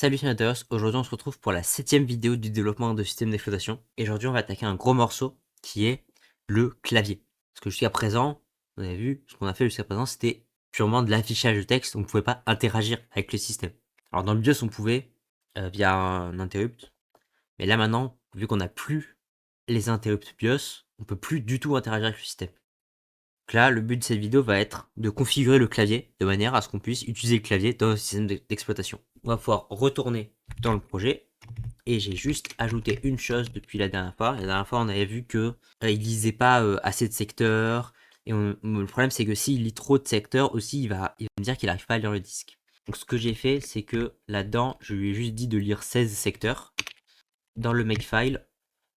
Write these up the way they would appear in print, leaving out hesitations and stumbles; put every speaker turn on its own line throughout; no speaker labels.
Salut Sénateurs, aujourd'hui on se retrouve pour la 7ème vidéo du développement de système d'exploitation. Et aujourd'hui on va attaquer un gros morceau qui est le clavier. Parce que jusqu'à présent, on avait vu, ce qu'on a fait jusqu'à présent c'était purement de l'affichage de texte, on ne pouvait pas interagir avec le système. Alors dans le BIOS on pouvait via un interrupt, mais là maintenant, vu qu'on n'a plus les interrupts BIOS, on peut plus du tout interagir avec le système. Donc là, le but de cette vidéo va être de configurer le clavier de manière à ce qu'on puisse utiliser le clavier dans le système d'exploitation. On va pouvoir retourner dans le projet et j'ai juste ajouté une chose depuis la dernière fois. La dernière fois, on avait vu que il lisait pas assez de secteurs et le problème c'est que s'il lit trop de secteurs aussi, il va me dire qu'il n'arrive pas à lire le disque. Donc ce que j'ai fait, c'est que là-dedans, je lui ai juste dit de lire 16 secteurs. Dans le makefile,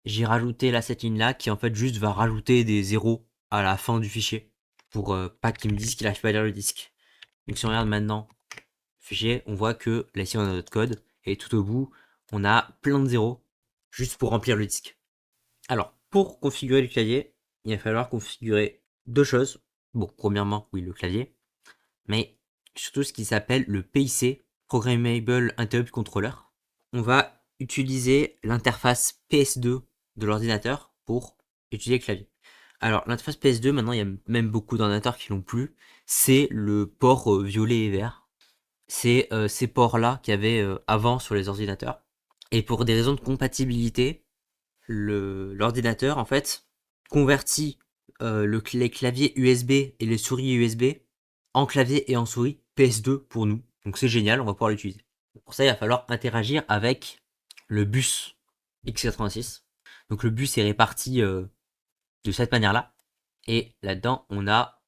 j'ai rajouté cette ligne là qui en fait juste va rajouter des zéros à la fin du fichier pour pas qu'il me dise qu'il n'arrive pas à lire le disque. Donc si on regarde maintenant le fichier, on voit que là ici on a notre code et tout au bout on a plein de zéros juste pour remplir le disque. Alors pour configurer le clavier, il va falloir configurer deux choses. Bon, premièrement, oui, le clavier, mais surtout ce qui s'appelle le PIC, Programmable Interrupt Controller. On va utiliser l'interface PS2 de l'ordinateur pour utiliser le clavier. Alors l'interface PS2, maintenant il y a même beaucoup d'ordinateurs qui l'ont plus, c'est le port violet et vert. C'est ces ports-là qu'il y avait avant sur les ordinateurs. Et pour des raisons de compatibilité, l'ordinateur en fait convertit les claviers USB et les souris USB en clavier et en souris PS2 pour nous. Donc c'est génial, on va pouvoir l'utiliser. Pour ça, il va falloir interagir avec le bus x86. Donc le bus est réparti de cette manière-là. Et là-dedans, on a,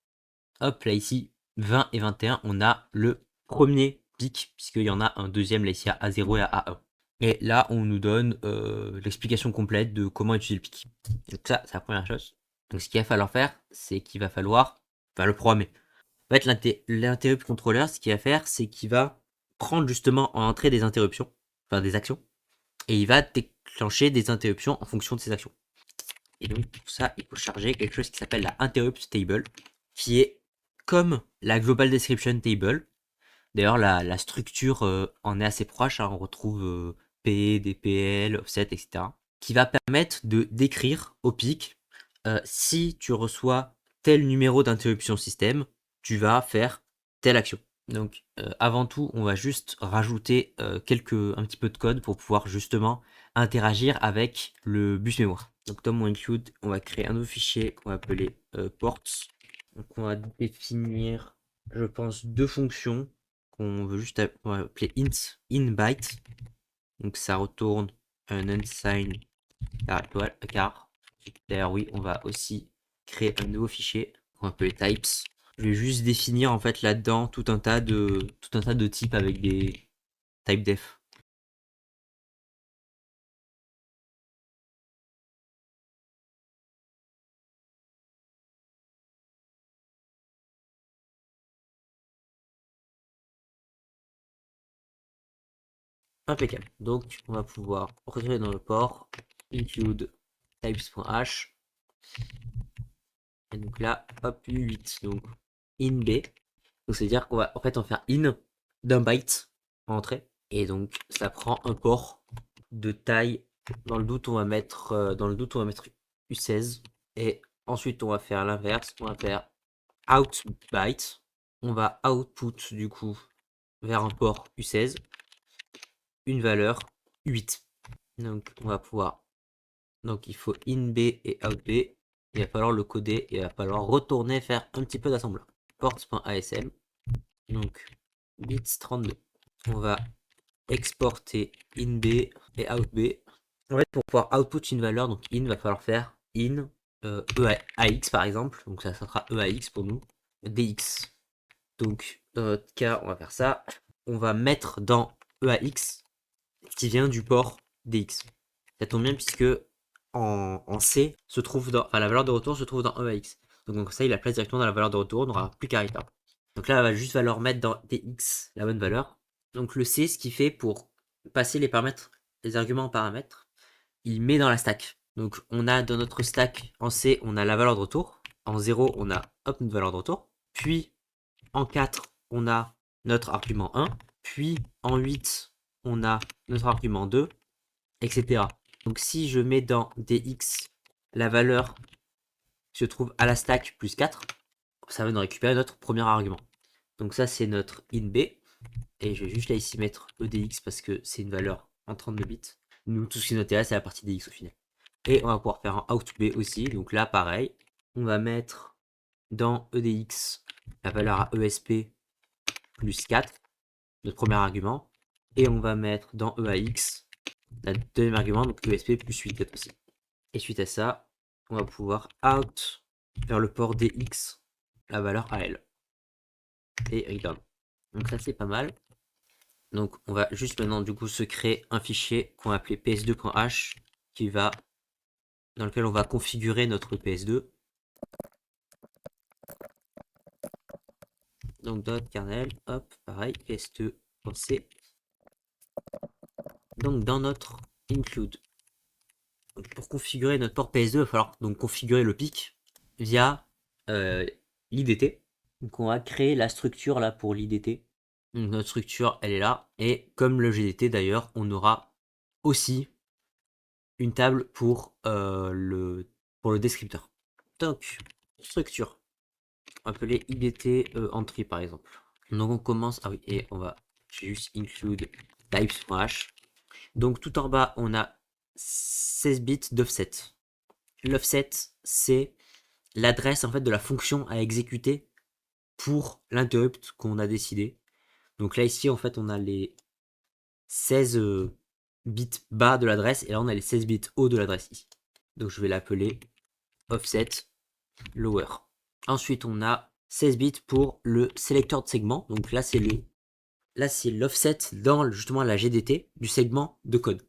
hop, là ici, 20 et 21, on a le premier pic, puisqu'il y en a un deuxième là ici à A0 et à A1. Et là, on nous donne l'explication complète de comment utiliser le pic. Donc ça, c'est la première chose. Donc ce qu'il va falloir faire, c'est qu'il va falloir le programmer. En fait, l'interrupt controller, ce qu'il va faire, c'est qu'il va prendre justement en entrée des interruptions, enfin des actions, et il va déclencher des interruptions en fonction de ces actions. Et donc pour ça, il faut charger quelque chose qui s'appelle la interrupt table, qui est comme la global description table. D'ailleurs, la structure en est assez proche, hein, on retrouve P, DPL, offset, etc. Qui va permettre de décrire au pic si tu reçois tel numéro d'interruption système, tu vas faire telle action. Donc avant tout, on va juste rajouter un petit peu de code pour pouvoir justement interagir avec le bus mémoire. Donc dans mon include, on va créer un nouveau fichier qu'on va appeler ports. Donc on va définir, je pense, deux fonctions qu'on veut juste appeler int inByte. Donc ça retourne un unsigned car. D'ailleurs oui, on va aussi créer un nouveau fichier qu'on va appeler types. Je vais juste définir en fait là-dedans tout un tas de types avec des type def. Impeccable. Donc on va pouvoir retirer dans le port include types.h et donc là hop 8 donc inb. Donc c'est à dire qu'on va en fait en faire in d'un byte en entrée et donc ça prend un port de taille. Dans le doute on va mettre U16 et ensuite on va faire l'inverse, on va faire out byte, on va output du coup vers un port U16 une valeur 8. Donc on va pouvoir, donc il faut inb et outb, il va falloir le coder et il va falloir retourner faire un petit peu d'assemblage. Ports.asm, donc bits 32. On va exporter inb et outb. En fait, pour pouvoir output une valeur, donc in, va falloir faire in EAX par exemple, donc ça sera EAX pour nous, DX. Donc dans notre cas, on va faire ça. On va mettre dans EAX qui vient du port DX. Ça tombe bien puisque en C se trouve dans, enfin, la valeur de retour se trouve dans EAX. Donc ça, il la place directement dans la valeur de retour, on n'aura plus qu'à return. Donc là, on va juste falloir mettre dans DX la bonne valeur. Donc le C, ce qu'il fait pour passer les paramètres, les arguments en paramètres, il met dans la stack. Donc on a dans notre stack en C, on a la valeur de retour. En 0, on a hop, notre valeur de retour. Puis en 4, on a notre argument 1. Puis en 8, on a notre argument 2, etc. Donc si je mets dans dx la valeur qui se trouve à la stack plus 4, ça va nous récupérer notre premier argument. Donc ça c'est notre in B, et je vais juste là ici mettre edx parce que c'est une valeur en 32 bits. Nous, tout ce qui nous intéresse, c'est la partie dx au final. Et on va pouvoir faire un out B aussi. Donc là, pareil, on va mettre dans edx la valeur à ESP plus 4, notre premier argument. Et on va mettre dans EAX la deuxième argument, donc ESP plus 8 aussi. Et suite à ça, on va pouvoir out vers le port DX la valeur AL. Et return. Donc ça, c'est pas mal. Donc on va juste maintenant du coup se créer un fichier qu'on va appeler ps2.h dans lequel on va configurer notre ps2. Donc .kernel, hop, pareil, ps2.c. Donc dans notre include. Donc, pour configurer notre port ps2, il va falloir donc configurer le PIC via l'IDT. Donc on va créer la structure là pour l'IDT. Donc notre structure elle est là. Et comme le GDT d'ailleurs, on aura aussi une table pour le descripteur. Donc, structure, appelée IDT entry par exemple. Donc on commence, ah oui, et on va juste include types.h. Donc tout en bas, on a 16 bits d'offset. L'offset, c'est l'adresse en fait de la fonction à exécuter pour l'interrupt qu'on a décidé. Donc là ici, en fait, on a les 16 bits bas de l'adresse, et là on a les 16 bits hauts de l'adresse ici. Donc je vais l'appeler offset lower. Ensuite, on a 16 bits pour le sélecteur de segment. Donc là, c'est l'offset dans justement la GDT du segment de code.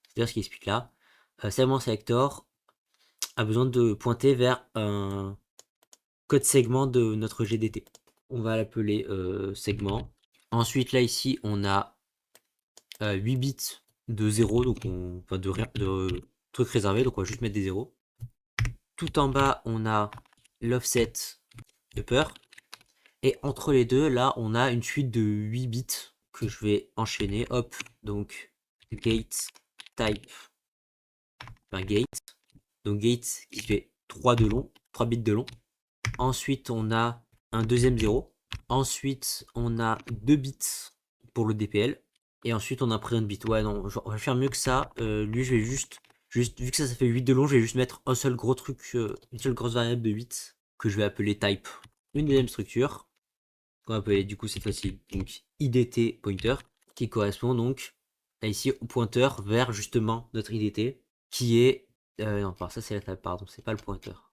C'est-à-dire ce qui explique là. Segment selector a besoin de pointer vers un code segment de notre GDT. On va l'appeler segment. Ensuite, là, ici, on a 8 bits de 0, donc enfin de trucs réservés, donc on va juste mettre des 0. Tout en bas, on a l'offset upper. Et entre les deux, là, on a une suite de 8 bits que je vais enchaîner. Hop, donc gate type, enfin gate. Donc gate qui fait 3 de long, 3 bits de long. Ensuite, on a un deuxième 0. Ensuite, on a 2 bits pour le DPL. Et ensuite, on a un prénom de bit. Ouais, non, on va faire mieux que ça. Lui, je vais juste, vu que ça fait 8 de long, je vais juste mettre un seul gros truc, une seule grosse variable de 8 que je vais appeler type. Une deuxième structure qu'on va appeler du coup cette fois-ci donc IDT pointer, qui correspond donc là, ici au pointeur vers justement notre IDT, qui est non, ça c'est la table, pardon, c'est pas le pointeur.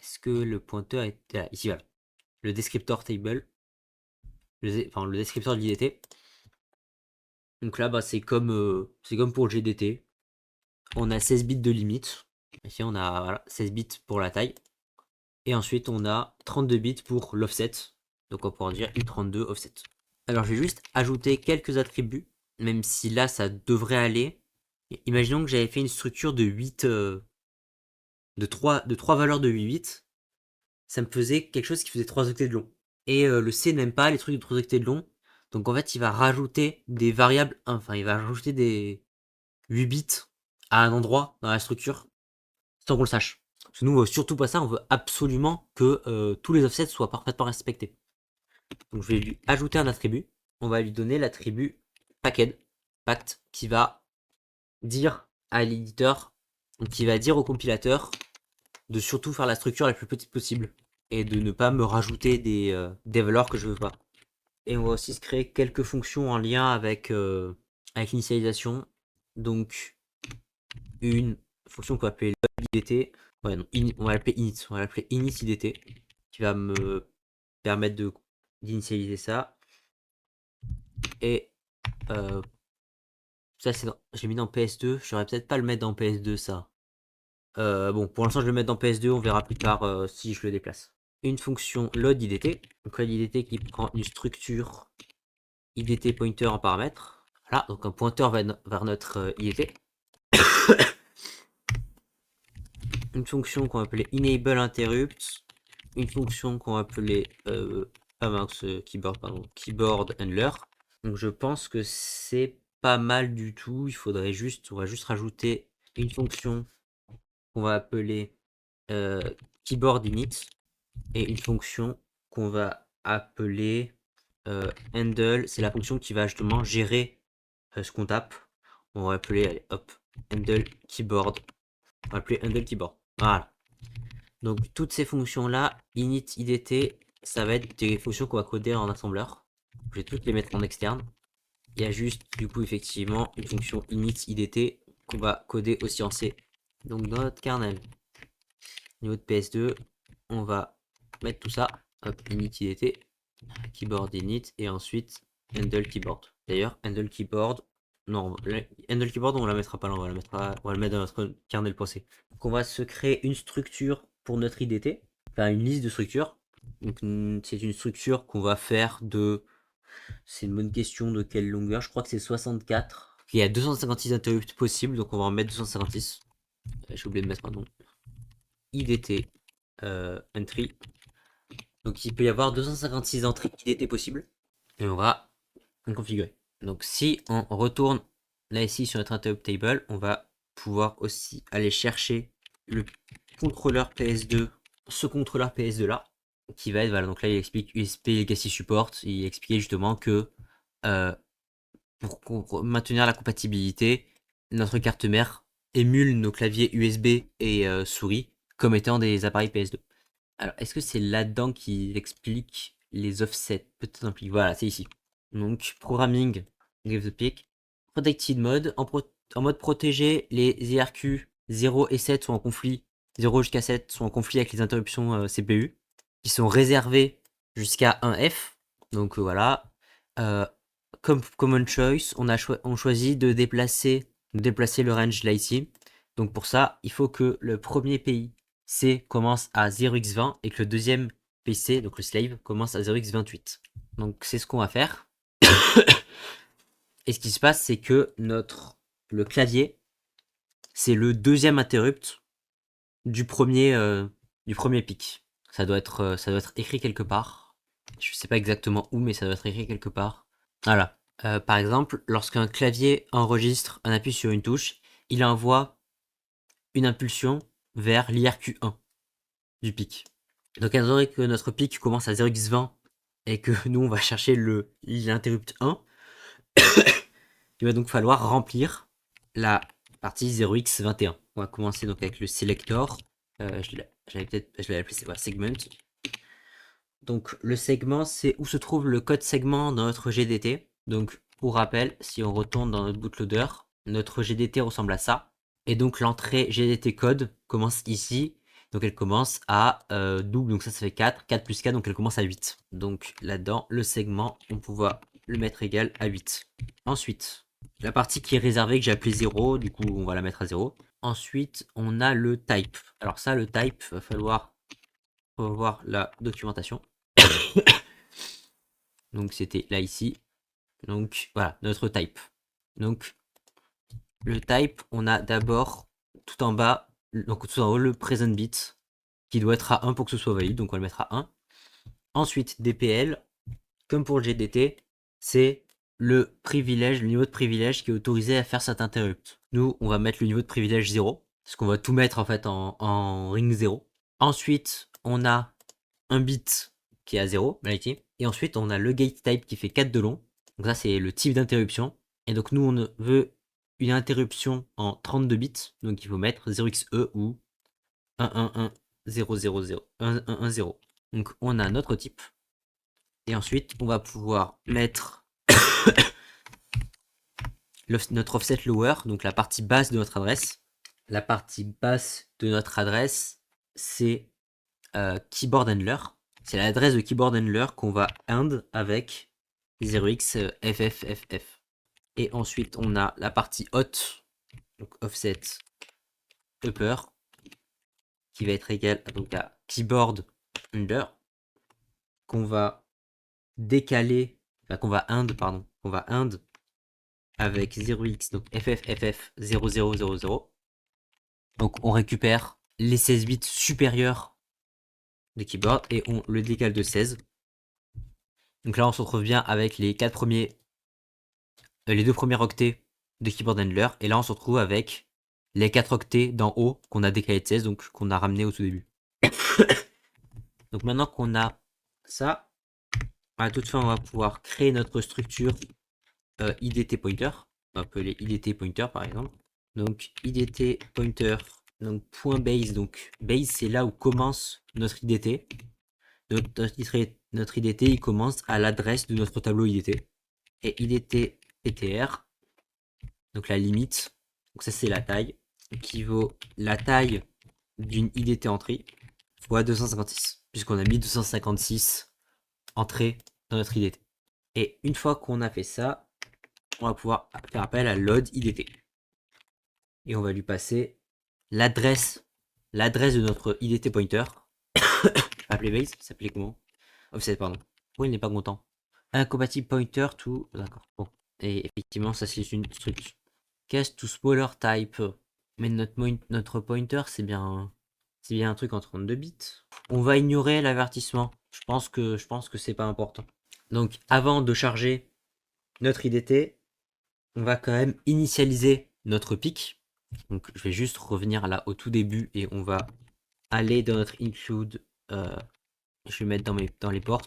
Est-ce que le pointeur est là, ici, voilà, le descriptor table, le descripteur de l'IDT. Donc là, bah, c'est comme pour le GDT. On a 16 bits de limite. Ici, on a voilà, 16 bits pour la taille. Et ensuite, on a 32 bits pour l'offset. Donc, on pourra dire U32 offset. Alors, je vais juste ajouter quelques attributs, même si là, ça devrait aller. Imaginons que j'avais fait une structure de 8, de 3 valeurs de 8 bits. Ça me faisait quelque chose qui faisait 3 octets de long. Et le C n'aime pas les trucs de 3 octets de long. Donc, en fait, il va rajouter des variables, enfin, il va rajouter des 8 bits à un endroit dans la structure, sans qu'on le sache. Parce que nous, on veut surtout pas ça, on veut absolument que tous les offsets soient parfaitement respectés. Donc je vais lui ajouter un attribut. On va lui donner l'attribut packed, packed, qui va dire à l'éditeur, qui va dire au compilateur de surtout faire la structure la plus petite possible et de ne pas me rajouter des valeurs que je veux pas. Et on va aussi se créer quelques fonctions en lien avec l'initialisation. Donc une fonction qu'on va appeler load.idt. Ouais, non, on va l'appeler init. On va l'appeler init.idt qui va me permettre d'initialiser ça. Et ça, j'ai mis dans PS2. Je peut-être pas le mettre dans PS2, ça. Bon, pour l'instant, je vais le mettre dans PS2. On verra plus tard si je le déplace. Une fonction load.idt. Donc load.idt qui prend une structure idt pointer en paramètre. Voilà, donc un pointeur vers notre idt. Une fonction qu'on va appeler enable interrupt, une fonction qu'on va appeler keyboard handler. Donc je pense que c'est pas mal du tout. On va juste rajouter une fonction qu'on va appeler keyboard init et une fonction qu'on va appeler handle. C'est la fonction qui va justement gérer ce qu'on tape. On va appeler, allez, hop, handle keyboard. On va appeler handle keyboard. Voilà. Donc toutes ces fonctions-là, init, idt, ça va être des fonctions qu'on va coder en assembleur. Je vais toutes les mettre en externe. Il y a juste, du coup, effectivement, une fonction init, idt qu'on va coder aussi en C. Donc dans notre kernel, niveau de PS2, on va mettre tout ça. Hop, init, idt, keyboard init, et ensuite handle keyboard. D'ailleurs, handle keyboard, non, handle keyboard, on la mettra pas là, on va le mettre dans notre kernel.c. Donc on va se créer une structure pour notre idt, enfin une liste de structures. Donc c'est une structure qu'on va faire de, c'est une bonne question, de quelle longueur, je crois que c'est 64. Il y a 256 interrupts possibles, donc on va en mettre 256. J'ai oublié de mettre un nom. idt entry. Donc il peut y avoir 256 entrées idt possibles. Et on va configurer. Donc si on retourne là ici sur notre interrupt table, on va pouvoir aussi aller chercher le contrôleur PS2, ce contrôleur PS2 là, qui va être, voilà, donc là il explique USB Legacy Support, il expliquait justement que pour maintenir la compatibilité, notre carte mère émule nos claviers USB et souris comme étant des appareils PS2. Alors, est-ce que c'est là-dedans qu'il explique les offsets? Peut-être un pic. Voilà, c'est ici. Donc, programming, give the pick. Protected mode. En mode protégé, les IRQ 0 et 7 sont en conflit. 0 jusqu'à 7 sont en conflit avec les interruptions CPU, qui sont réservées jusqu'à 1F. Donc voilà. Comme common choice, on choisit de déplacer le range là ici. Donc pour ça, il faut que le premier pays C commence à 0x20 et que le deuxième PC, donc le slave, commence à 0x28. Donc c'est ce qu'on va faire. Et ce qui se passe, c'est que le clavier, c'est le deuxième interrupt du premier pic. Ça doit être écrit quelque part. Je sais pas exactement où, mais ça doit être écrit quelque part. Voilà. Par exemple, lorsqu'un clavier enregistre un appui sur une touche, il envoie une impulsion vers l'IRQ1 du pic. Donc étant donné que notre pic commence à 0x20 et que nous on va chercher l'interrupt 1, il va donc falloir remplir la partie 0x21. On va commencer donc avec le selector. Je l'avais appelé segment. Donc le segment, c'est où se trouve le code segment dans notre GDT. Donc pour rappel, si on retourne dans notre bootloader, notre GDT ressemble à ça. Et donc l'entrée GDT code commence ici. Donc elle commence à double, donc ça fait 4. 4 plus 4, donc elle commence à 8. Donc là-dedans, le segment, on pourra le mettre égal à 8. Ensuite, la partie qui est réservée, que j'ai appelée 0, du coup on va la mettre à 0. Ensuite, on a le type. Alors ça, le type, va falloir revoir la documentation. Donc c'était là ici. Donc voilà, notre type. Donc le type, on a d'abord tout en bas, donc tout en haut, le present bit qui doit être à 1 pour que ce soit valide, donc on va le mettre à 1. Ensuite, DPL, comme pour le GDT, c'est le privilège, le niveau de privilège qui est autorisé à faire cet interrupt. Nous, on va mettre le niveau de privilège 0, parce qu'on va tout mettre en fait en ring 0. Ensuite, on a un bit qui est à 0, et ensuite on a le gate type qui fait 4 de long. Donc ça c'est le type d'interruption. Et donc nous on veut une interruption en 32 bits, donc il faut mettre 0xe ou 11100. Donc on a notre type. Et ensuite on va pouvoir mettre notre offset lower, donc la partie basse de notre adresse. La partie basse de notre adresse, c'est keyboard handler. C'est l'adresse de keyboard handler qu'on va end avec 0xFFFF. Et ensuite, on a la partie hot, donc offset upper, qui va être égal donc à keyboard handler, qu'on va décaler, enfin qu'on va end avec 0x, donc FFFF 0000. Donc on récupère les 16 bits supérieurs de keyboard et on le décale de 16. Donc là, on se retrouve bien avec les 4 premiers les 2 premiers octets de keyboard handler. Et là, on se retrouve avec les 4 octets d'en haut qu'on a décalé de 16, donc qu'on a ramené au tout début. Donc maintenant qu'on a ça, à toute fin, on va pouvoir créer notre structure IDT pointer. On va appeler IDT pointer par exemple. Donc IDT pointer, donc point base. Donc base, c'est là où commence notre IDT. Notre IDT, il commence à l'adresse de notre tableau IDT. Et IDT PTR, donc la limite, donc ça c'est la taille, qui vaut la taille d'une IDT entrée fois 256, puisqu'on a mis 256 entrées dans notre IDT. Et une fois qu'on a fait ça, on va pouvoir faire appel à load IDT. Et on va lui passer l'adresse de notre IDT pointer. Appeler base, ça s'appelait comment? Offset, pardon. Pourquoi il n'est pas content? Incompatible pointer to. D'accord. Bon. Et effectivement, ça c'est une structure. Cast to smaller type. Mais notre pointer, c'est bien un truc en 32 bits. On va ignorer l'avertissement. Je pense que c'est pas important. Donc, avant de charger notre IDT, on va quand même initialiser notre pic. Donc, je vais juste revenir là au tout début et on va aller dans notre include. Je vais mettre dans les ports.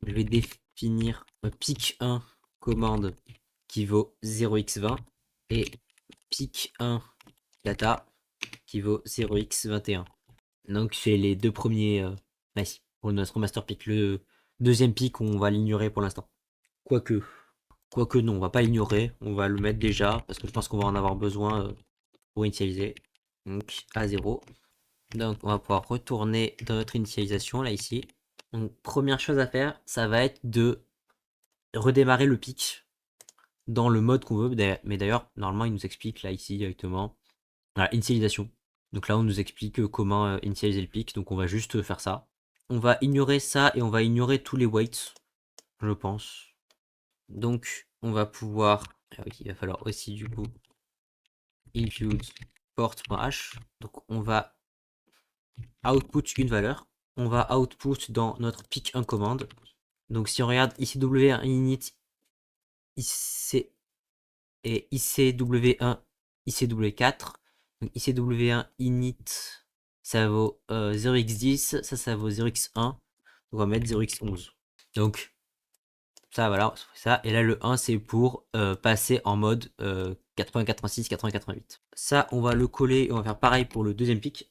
Je vais définir un pic 1 commande qui vaut 0x20 et pic 1 data qui vaut 0x21. Donc c'est les deux premiers pour notre master pick. Le deuxième pic, on va l'ignorer pour l'instant. Quoique non, on va pas l'ignorer, on va le mettre déjà parce que je pense qu'on va en avoir besoin pour initialiser. Donc à 0. Donc on va pouvoir retourner dans notre initialisation là ici. Donc première chose à faire, ça va être de redémarrer le pic dans le mode qu'on veut. Mais d'ailleurs, normalement, il nous explique là ici directement la initialisation. Donc là, on nous explique comment initialiser le pic. Donc on va juste faire ça. On va ignorer ça et on va ignorer tous les waits, je pense. Donc on va pouvoir. Ah oui, il va falloir aussi du coup include port.h. Donc on va output une valeur. On va output dans notre pic 1 commande. Donc si on regarde ICW1 init, IC et ICW1, ICW4. Donc ICW1 init, ça vaut 0x10, ça vaut 0x1. On va mettre 0x11. Donc ça voilà, ça. Et là le 1 c'est pour passer en mode 80-86, 80-88. Ça on va le coller et on va faire pareil pour le deuxième pic.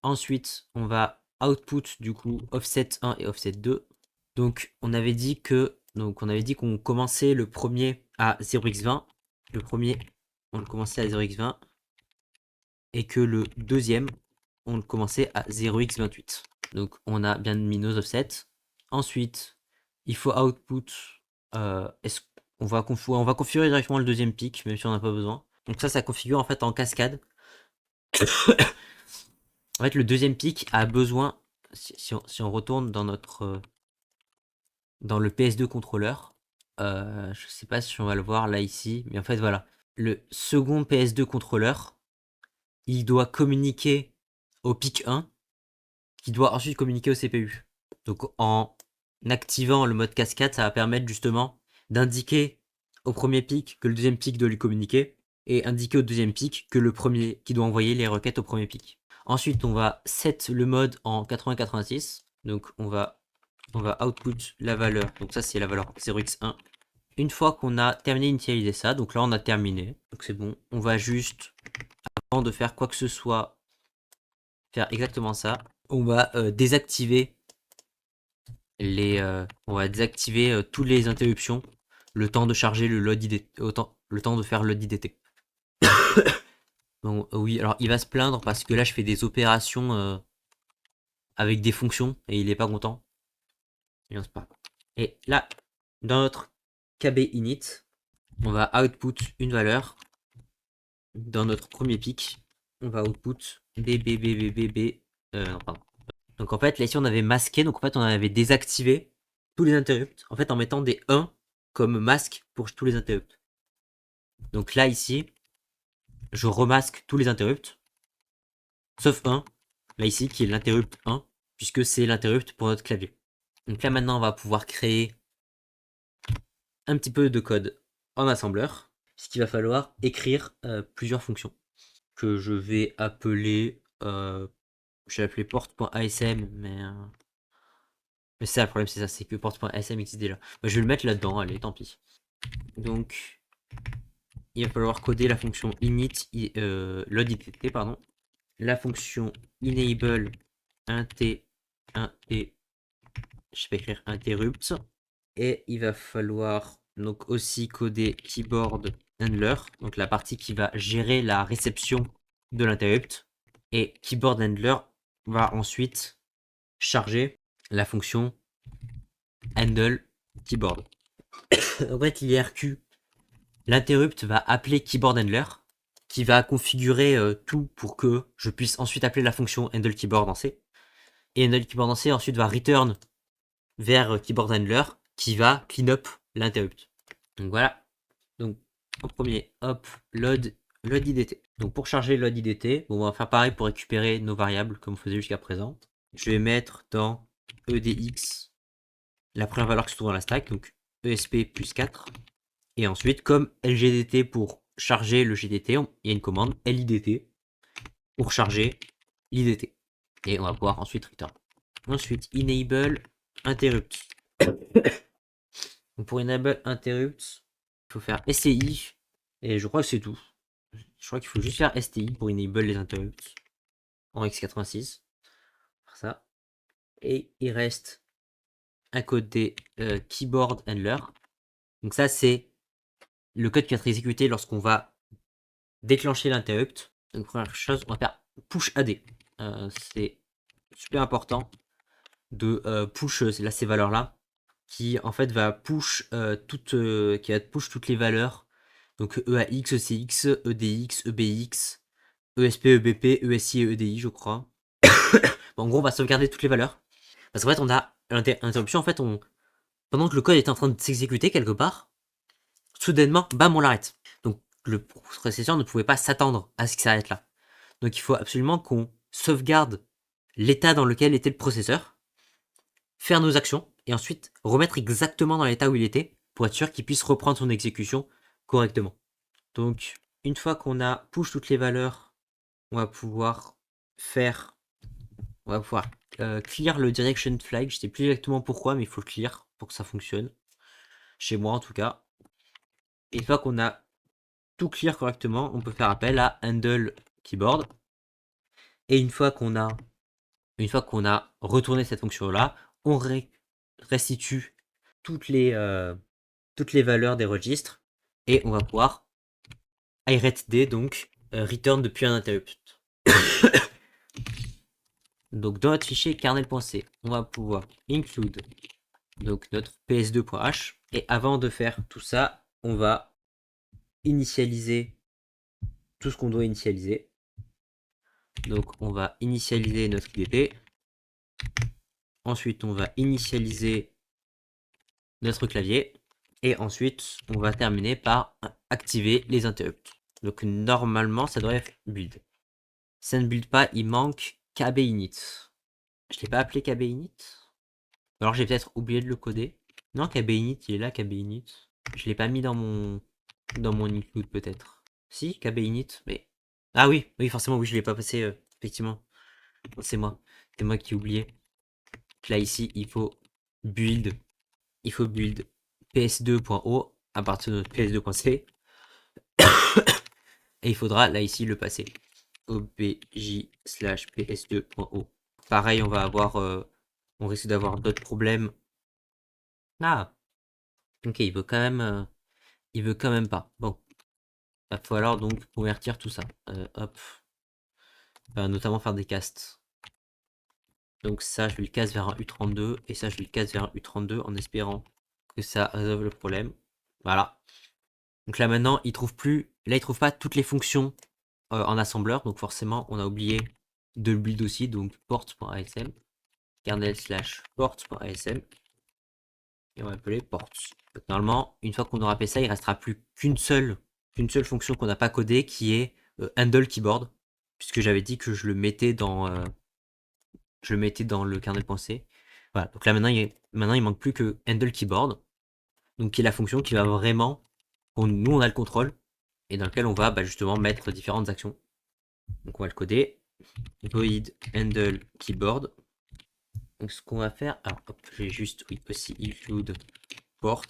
Ensuite on va output du coup offset 1 et offset 2. Donc on avait dit qu'on commençait le premier à 0x20. Le premier on le commençait à 0x20 et que le deuxième on le commençait à 0x28. Donc on a bien mis nos offsets. Ensuite il faut output on va configurer directement le deuxième pic même si on n'a pas besoin. Donc ça configure en fait en cascade. En fait le deuxième pic a besoin, si on retourne dans notre dans le PS2 contrôleur, je sais pas si on va le voir là ici, mais en fait voilà, le second PS2 contrôleur, il doit communiquer au pic 1, qui doit ensuite communiquer au CPU. Donc en activant le mode cascade, ça va permettre justement d'indiquer au premier pic que le deuxième pic doit lui communiquer, et indiquer au deuxième pic que le premier qui doit envoyer les requêtes au premier pic. Ensuite, on va set le mode en 80-86, donc on va output la valeur, donc ça c'est la valeur 0x1. Une fois qu'on a terminé d'initialiser ça, donc là on a terminé, donc c'est bon, on va juste, avant de faire quoi que ce soit, faire exactement ça. On va désactiver toutes les interruptions, le temps de charger le load IDT, le temps de faire load IDT. Bon, oui, alors il va se plaindre parce que là je fais des opérations avec des fonctions et il est pas content. Et là, dans notre KB init, on va output une valeur. Dans notre premier pic, on va output bb. Non, pardon. Donc en fait, là ici on avait masqué, donc en fait on avait désactivé tous les interrupts, en fait en mettant des 1 comme masque pour tous les interrupts. Donc là ici, je remasque tous les interrupts, sauf un, là ici qui est l'interrupt 1, puisque c'est l'interrupt pour notre clavier. Donc là maintenant on va pouvoir créer un petit peu de code en assembleur, puisqu'il va falloir écrire plusieurs fonctions que je vais appeler, je vais l'appeler port.asm, mais ça, le problème, c'est ça, c'est que port.asm existe déjà. Bah, je vais le mettre là-dedans, allez, tant pis. Donc, il va falloir coder la fonction init, load_idt, pardon, la fonction enable je sais pas écrire interrupt, et il va falloir donc aussi coder keyboard handler, donc la partie qui va gérer la réception de l'interrupt, et keyboard handler va ensuite charger la fonction handle keyboard. En fait, l'IRQ, l'interrupt va appeler keyboard handler, qui va configurer tout pour que je puisse ensuite appeler la fonction handle keyboard en C. Et handle keyboard en C ensuite va return vers keyboard handler qui va clean up l'interrupt. Donc voilà. Donc en premier, hop, load IDT. Donc pour charger load IDT, bon, on va faire pareil pour récupérer nos variables comme on faisait jusqu'à présent. Je vais mettre dans EDX la première valeur qui se trouve dans la stack, donc ESP plus 4. Et ensuite, comme LGDT pour charger le GDT, il y a une commande LIDT pour charger l'IDT. Et on va pouvoir ensuite return. Ensuite, enable interrupt. Donc pour enable interrupt, il faut faire STI. Et je crois que c'est tout. Je crois qu'il faut juste faire STI pour enable les interrupts en x86. Faire ça. Et il reste un code des keyboard handler. Donc ça, c'est le code qui va être exécuté lorsqu'on va déclencher l'interrupt. Donc première chose, on va faire push AD. C'est super important de push là, ces valeurs-là, qui en fait va push toutes les valeurs. Donc EAX, ECX, EDX, EBX, ESP, EBP, ESI et EDI, je crois. Bon, en gros, on va sauvegarder toutes les valeurs. Parce qu'en fait, on a l'interruption, en fait, pendant que le code est en train de s'exécuter quelque part, soudainement, bam, on l'arrête. Donc le processeur ne pouvait pas s'attendre à ce qu'il s'arrête là. Donc il faut absolument qu'on sauvegarde l'état dans lequel était le processeur, faire nos actions, et ensuite remettre exactement dans l'état où il était, pour être sûr qu'il puisse reprendre son exécution correctement. Donc, une fois qu'on a push toutes les valeurs, on va pouvoir clear le direction flag. Je sais plus exactement pourquoi, mais il faut le clear pour que ça fonctionne. Chez moi, en tout cas. Et une fois qu'on a tout clear correctement, on peut faire appel à handle keyboard. Et une fois qu'on a retourné cette fonction-là, on restitue toutes les valeurs des registres et on va pouvoir iretd, donc return depuis un interrupt. Donc dans notre fichier kernel.c, on va pouvoir include donc notre ps2.h, et avant de faire tout ça, on va initialiser tout ce qu'on doit initialiser. Donc on va initialiser notre IDT. Ensuite, on va initialiser notre clavier. Et ensuite, on va terminer par activer les interrupts. Donc normalement, ça devrait être build. Si ça ne build pas, il manque kbinit. Je ne l'ai pas appelé kbinit. Alors j'ai peut-être oublié de le coder. Non, kbinit, il est là, kbinit. Je l'ai pas mis dans mon include peut-être. Si, kbinit, mais... Ah oui, forcément, oui, je l'ai pas passé, effectivement. C'est moi qui ai oublié. Là, ici, il faut build ps2.o à partir de ps2.c. Et il faudra, là, ici, le passer. obj/ps2.o. Pareil, on va avoir... on risque d'avoir d'autres problèmes. Ah, ok, il veut quand même pas. Bon, il va falloir donc convertir tout ça. Hop. Notamment faire des castes. Donc ça, je lui casse vers un U32 et ça, je lui casse vers un U32 en espérant que ça résolve le problème. Voilà. Donc là maintenant, il trouve pas toutes les fonctions en assembleur. Donc forcément, on a oublié de le build aussi. Donc port.asm, kernel/port.asm, et on va appeler ports. Donc, normalement, une fois qu'on aura fait ça, il restera plus qu'une seule fonction qu'on n'a pas codée, qui est handle keyboard, puisque j'avais dit que je le mettais dans le kernel.c. Voilà. Donc là maintenant, il manque plus que handle keyboard, donc qui est la fonction qui va vraiment nous on a le contrôle et dans lequel on va justement mettre différentes actions. Donc on va le coder. Void handle keyboard. Donc ce qu'on va faire, alors hop, j'ai juste aussi include ports.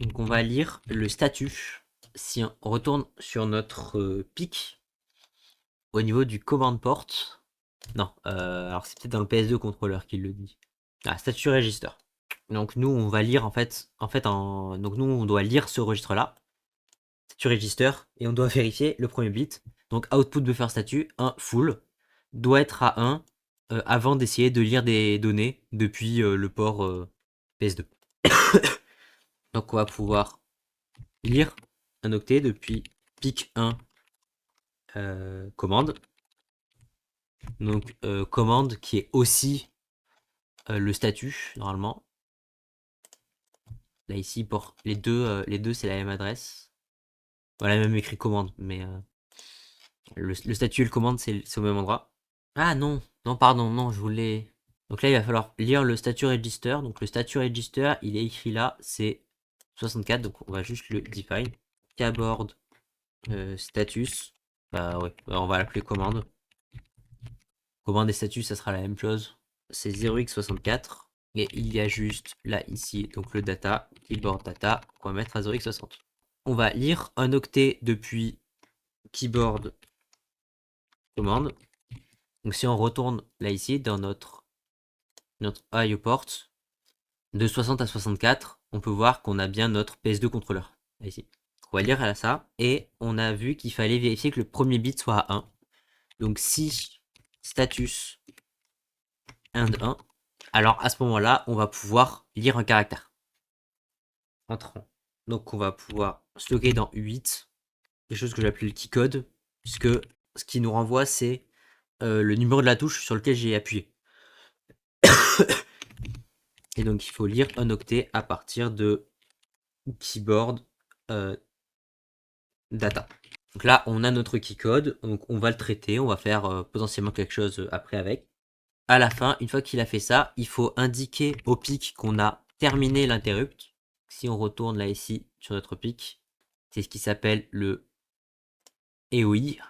Donc on va lire le statut. Si on retourne sur notre pic au niveau du command port. Non, alors c'est peut-être dans le PS2 contrôleur qu'il le dit. Ah, statut register. Donc nous on va lire donc nous on doit lire ce registre là. Statut register et on doit vérifier le premier bit. Donc output buffer statut 1 full doit être à 1 avant d'essayer de lire des données depuis le port PS2. Donc on va pouvoir lire un octet depuis pic 1 commande. Donc commande qui est aussi le statut normalement. Là ici pour les deux c'est la même adresse. Voilà, même écrit commande, mais le statut et le commande c'est au même endroit. Ah non, non pardon, non je voulais. Donc là il va falloir lire le statut register. Donc le statut register il est écrit là, c'est 64, donc on va juste le define. Keyboard status. Bah ouais, on va l'appeler commande. Commande et statut ça sera la même chose. C'est 0x64. Et il y a juste là ici donc le data, keyboard data, qu'on va mettre à 0x60. On va lire un octet depuis keyboard commande. Donc si on retourne là ici dans notre IO port de 60 à 64, on peut voir qu'on a bien notre PS2 contrôleur là ici. On va lire à ça et on a vu qu'il fallait vérifier que le premier bit soit à 1. Donc si status and 1, alors à ce moment-là, on va pouvoir lire un caractère entrant. Donc on va pouvoir stocker dans U8 quelque chose que j'appelle le keycode, puisque ce qui nous renvoie c'est le numéro de la touche sur lequel j'ai appuyé. Et donc il faut lire un octet à partir de keyboard data. Donc là on a notre keycode, donc on va le traiter, on va faire potentiellement quelque chose après avec. À la fin, une fois qu'il a fait ça, il faut indiquer au pic qu'on a terminé l'interrupt. Si on retourne là ici sur notre pic, c'est ce qui s'appelle le EOI.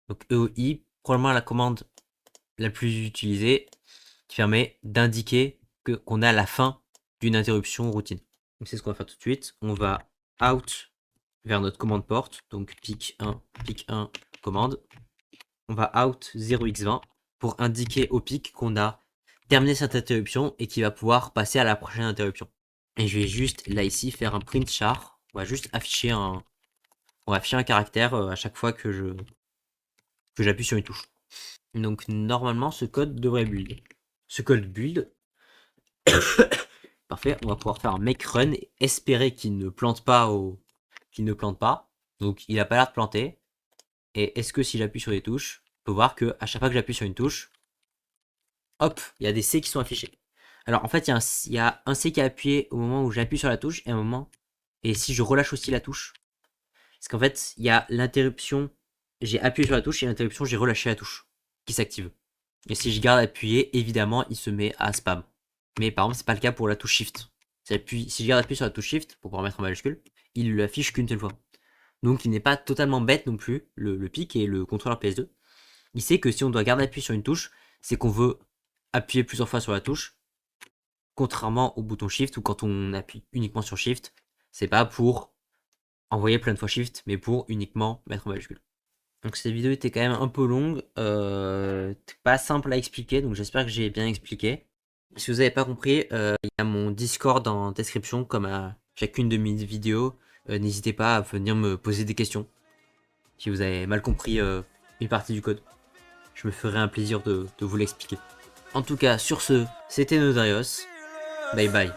Donc EOI, probablement la commande la plus utilisée, qui permet d'indiquer qu'on est à la fin d'une interruption routine. Donc c'est ce qu'on va faire tout de suite. On va out vers notre commande porte, donc pic 1, commande. On va out 0x20 pour indiquer au pic qu'on a terminé cette interruption et qu'il va pouvoir passer à la prochaine interruption. Et je vais juste là ici faire un print char. On va juste afficher un caractère à chaque fois que j'appuie sur une touche. Donc normalement ce code devrait build. Ce code build. Parfait, on va pouvoir faire un make run et espérer qu'il ne plante pas Donc il n'a pas l'air de planter. Et est-ce que si j'appuie sur les touches, on peut voir que à chaque fois que j'appuie sur une touche, hop, il y a des C qui sont affichés. Alors en fait, il y a un C qui est appuyé au moment où j'appuie sur la touche et un moment. Et si je relâche aussi la touche, parce qu'en fait, il y a l'interruption, j'ai appuyé sur la touche et l'interruption, j'ai relâché la touche qui s'active. Et si je garde appuyé, évidemment, il se met à spam. Mais par exemple, c'est pas le cas pour la touche Shift. Si je garde appuyé sur la touche Shift pour pouvoir mettre en majuscule, il l'affiche qu'une seule fois. Donc il n'est pas totalement bête non plus, le pic et le contrôleur PS2. Il sait que si on doit garder appuyé sur une touche, c'est qu'on veut appuyer plusieurs fois sur la touche. Contrairement au bouton Shift où quand on appuie uniquement sur Shift, c'est pas pour envoyer plein de fois Shift, mais pour uniquement mettre en majuscule. Donc cette vidéo était quand même un peu longue, pas simple à expliquer, donc j'espère que j'ai bien expliqué. Si vous n'avez pas compris, il y a mon Discord en description, comme à chacune de mes vidéos. N'hésitez pas à venir me poser des questions si vous avez mal compris une partie du code. Je me ferai un plaisir de vous l'expliquer. En tout cas, sur ce, c'était Nodarios. Bye bye.